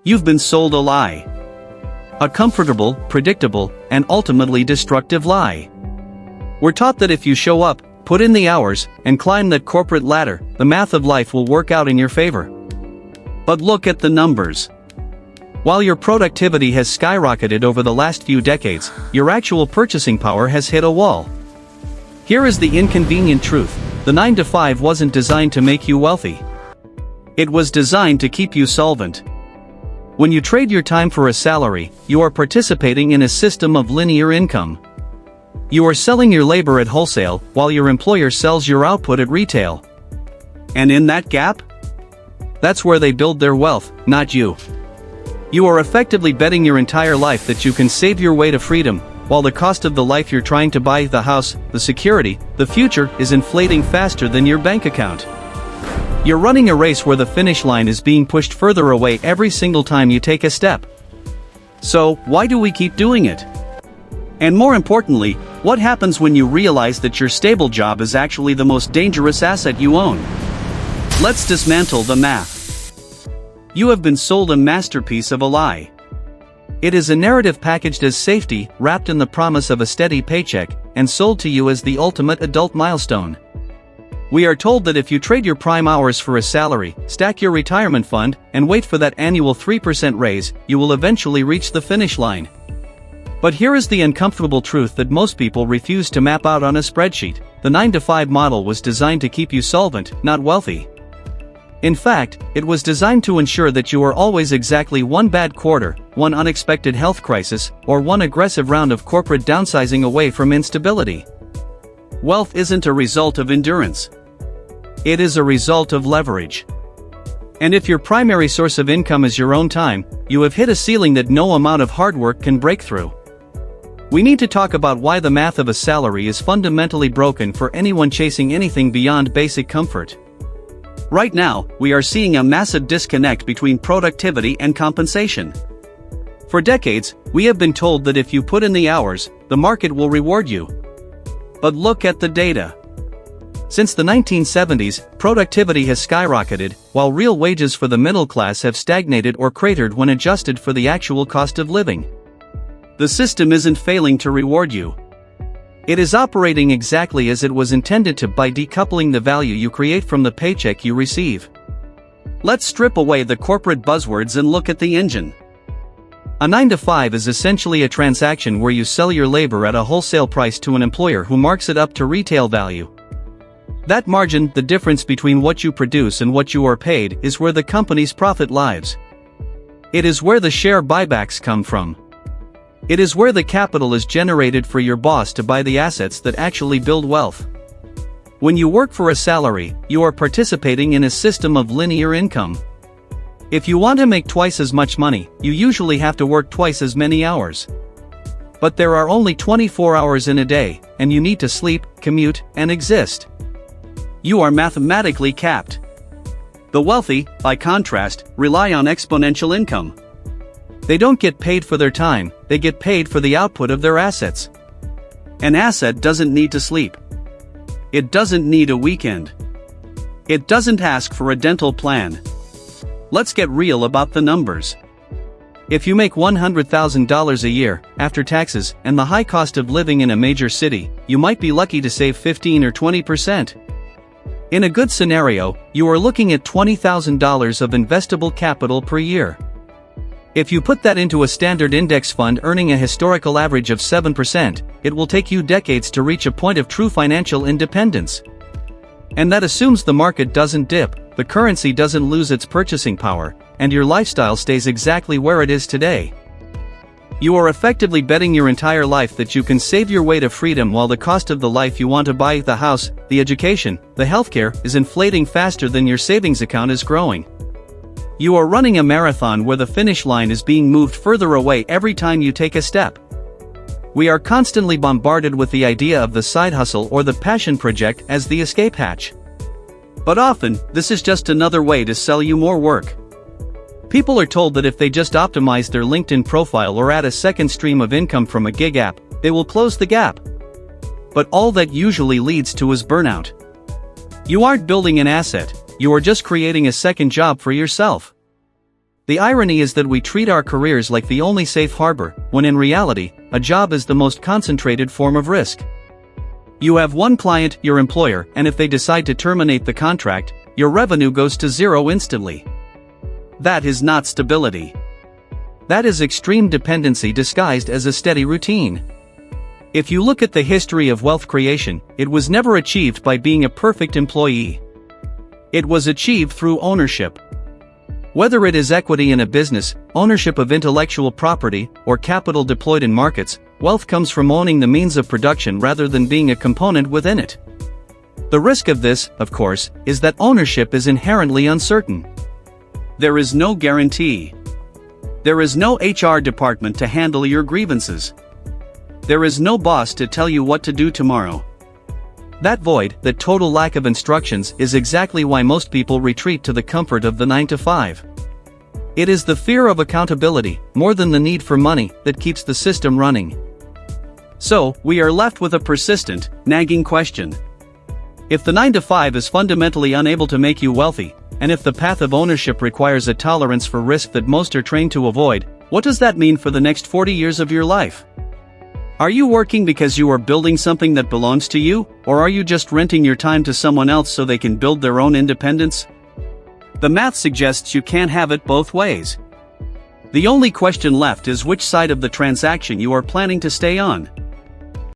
You've been sold a lie. A comfortable, predictable, and ultimately destructive lie. We're taught that if you show up, put in the hours, and climb that corporate ladder, the math of life will work out in your favor. But look at the numbers. While your productivity has skyrocketed over the last few decades, your actual purchasing power has hit a wall. Here is the inconvenient truth: the 9-to-5 wasn't designed to make you wealthy. It was designed to keep you solvent. When you trade your time for a salary, you are participating in a system of linear income. You are selling your labor at wholesale, while your employer sells your output at retail. And in that gap? That's where they build their wealth, not you. You are effectively betting your entire life that you can save your way to freedom, while the cost of the life you're trying to buy, the house, the security, the future, is inflating faster than your bank account. You're running a race where the finish line is being pushed further away every single time you take a step. So, why do we keep doing it? And more importantly, what happens when you realize that your stable job is actually the most dangerous asset you own? Let's dismantle the math. You have been sold a masterpiece of a lie. It is a narrative packaged as safety, wrapped in the promise of a steady paycheck, and sold to you as the ultimate adult milestone. We are told that if you trade your prime hours for a salary, stack your retirement fund, and wait for that annual 3% raise, you will eventually reach the finish line. But here is the uncomfortable truth that most people refuse to map out on a spreadsheet: the 9-to-5 model was designed to keep you solvent, not wealthy. In fact, it was designed to ensure that you are always exactly one bad quarter, one unexpected health crisis, or one aggressive round of corporate downsizing away from instability. Wealth isn't a result of endurance. It is a result of leverage. And if your primary source of income is your own time, you have hit a ceiling that no amount of hard work can break through. We need to talk about why the math of a salary is fundamentally broken for anyone chasing anything beyond basic comfort. Right now, we are seeing a massive disconnect between productivity and compensation. For decades, we have been told that if you put in the hours, the market will reward you. But look at the data. Since the 1970s, productivity has skyrocketed, while real wages for the middle class have stagnated or cratered when adjusted for the actual cost of living. The system isn't failing to reward you. It is operating exactly as it was intended to, by decoupling the value you create from the paycheck you receive. Let's strip away the corporate buzzwords and look at the engine. A 9-to-5 is essentially a transaction where you sell your labor at a wholesale price to an employer who marks it up to retail value. That margin, the difference between what you produce and what you are paid, is where the company's profit lies. It is where the share buybacks come from. It is where the capital is generated for your boss to buy the assets that actually build wealth. When you work for a salary, you are participating in a system of linear income. If you want to make twice as much money, you usually have to work twice as many hours. But there are only 24 hours in a day, and you need to sleep, commute, and exist. You are mathematically capped. The wealthy, by contrast, rely on exponential income. They don't get paid for their time, they get paid for the output of their assets. An asset doesn't need to sleep. It doesn't need a weekend. It doesn't ask for a dental plan. Let's get real about the numbers. If you make $100,000 a year, after taxes, and the high cost of living in a major city, you might be lucky to save 15 or 20%. In a good scenario, you are looking at $20,000 of investable capital per year. If you put that into a standard index fund earning a historical average of 7%, it will take you decades to reach a point of true financial independence. And that assumes the market doesn't dip, the currency doesn't lose its purchasing power, and your lifestyle stays exactly where it is today. You are effectively betting your entire life that you can save your way to freedom while the cost of the life you want to buy, the house, the education, the healthcare, is inflating faster than your savings account is growing. You are running a marathon where the finish line is being moved further away every time you take a step. We are constantly bombarded with the idea of the side hustle or the passion project as the escape hatch. But often, this is just another way to sell you more work. People are told that if they just optimize their LinkedIn profile or add a second stream of income from a gig app, they will close the gap. But all that usually leads to is burnout. You aren't building an asset, you are just creating a second job for yourself. The irony is that we treat our careers like the only safe harbor, when in reality, a job is the most concentrated form of risk. You have one client, your employer, and if they decide to terminate the contract, your revenue goes to zero instantly. That is not stability. That is extreme dependency disguised as a steady routine. If you look at the history of wealth creation, it was never achieved by being a perfect employee. It was achieved through ownership. Whether it is equity in a business, ownership of intellectual property, or capital deployed in markets, wealth comes from owning the means of production rather than being a component within it. The risk of this, of course, is that ownership is inherently uncertain. There is no guarantee. There is no HR department to handle your grievances. There is no boss to tell you what to do tomorrow. That void, that total lack of instructions, is exactly why most people retreat to the comfort of the 9-to-5. It is the fear of accountability, more than the need for money, that keeps the system running. So, we are left with a persistent, nagging question. If the 9-to-5 is fundamentally unable to make you wealthy, and if the path of ownership requires a tolerance for risk that most are trained to avoid, what does that mean for the next 40 years of your life? Are you working because you are building something that belongs to you, or are you just renting your time to someone else so they can build their own independence? The math suggests you can't have it both ways. The only question left is which side of the transaction you are planning to stay on.